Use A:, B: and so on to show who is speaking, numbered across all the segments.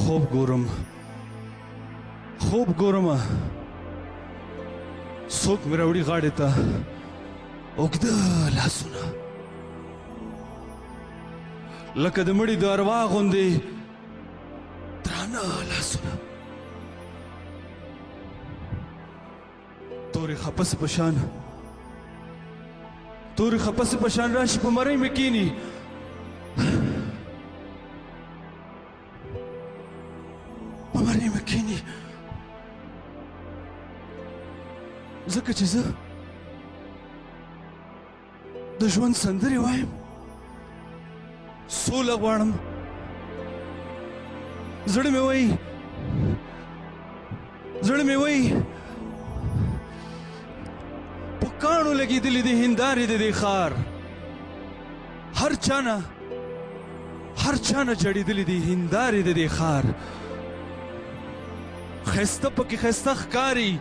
A: خوب ګورم څوک مې راوړي غاړې ته اوږده لاسونه لکه د مړي د اروا غوندې درانه لاسونه تورې خپسې په شان راشي په مرۍ مې کیني ځکه چې زه د ژوند سندرې وایم سوله غواړم زړه مې وایي په کاڼو لګېدلې دي هندارې د دې ښار هر چا نه جړېدلې دي هندارې د دې ښار ښایسته پکې ښایسته ښکاري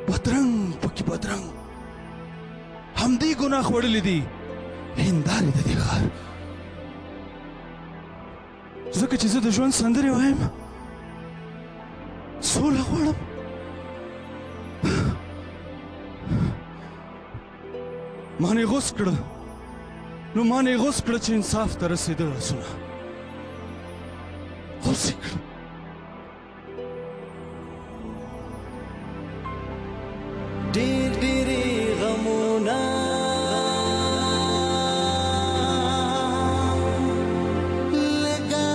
A: بدرنګ پکې بدرنګ همدې ګناه خوړلې دي هندارې د دې ښار ځکه چې زه د ژوند سندرې وایم سوله غواړم مانې غوڅ کړه چې انصاف ته رسېدل آسونه غوڅ یې کړه
B: ډېرې غمونه لږه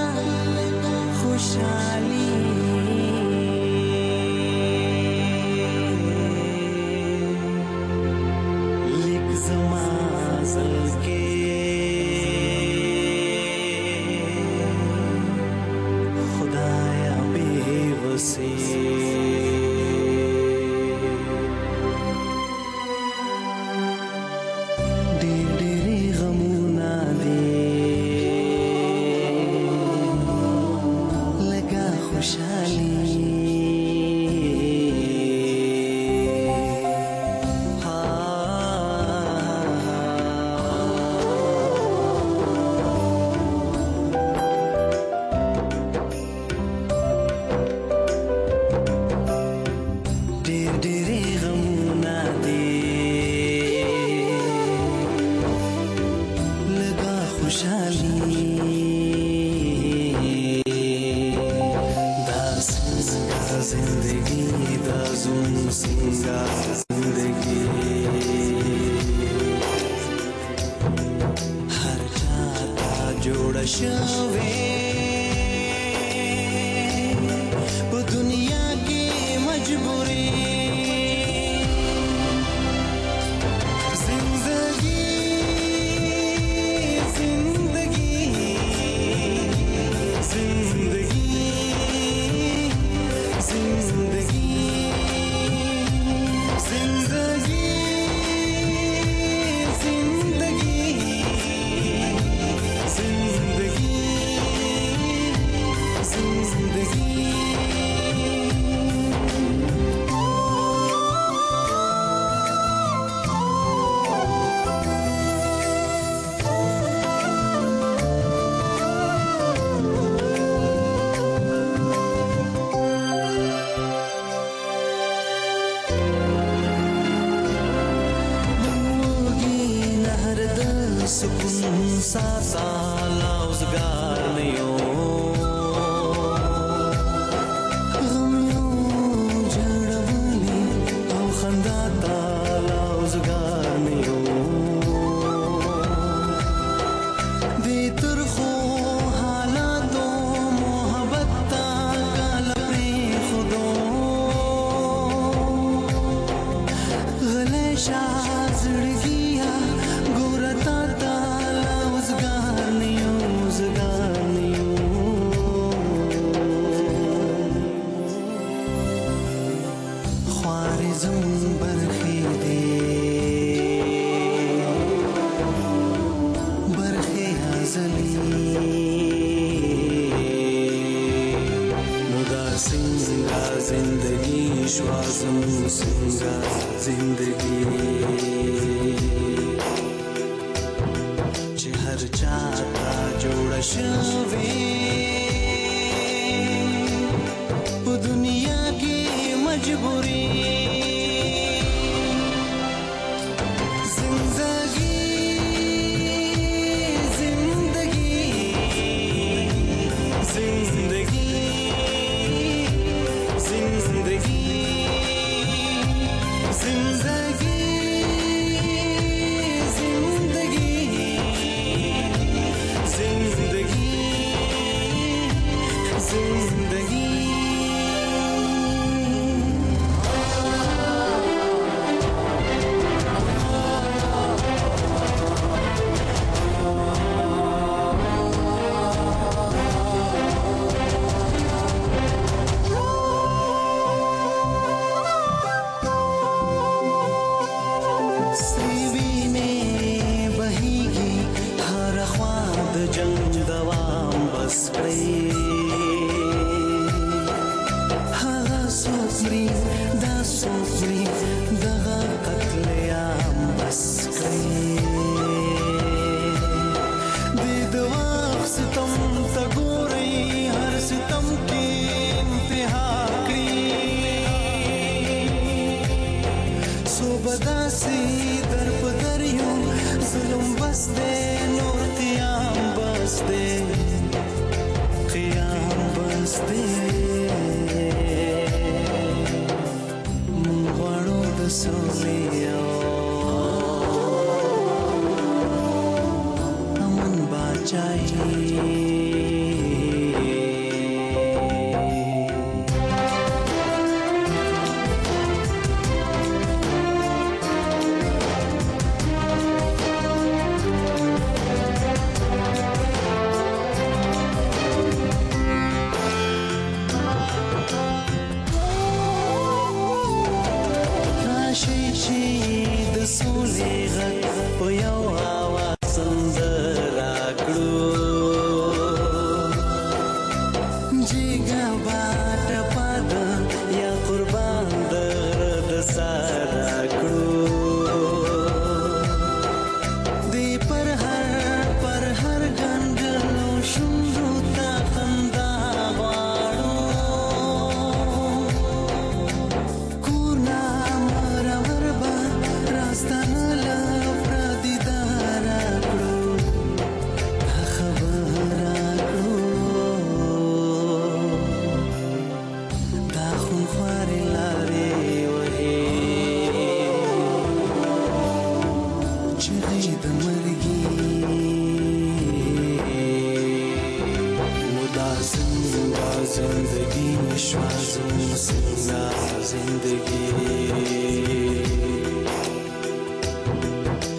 B: خوشحالي لږ زما زړه کې خدایا بې وسې چې هر چا ته جوړه شوې خوري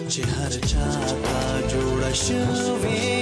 B: چې هر چا تا جوړ شوی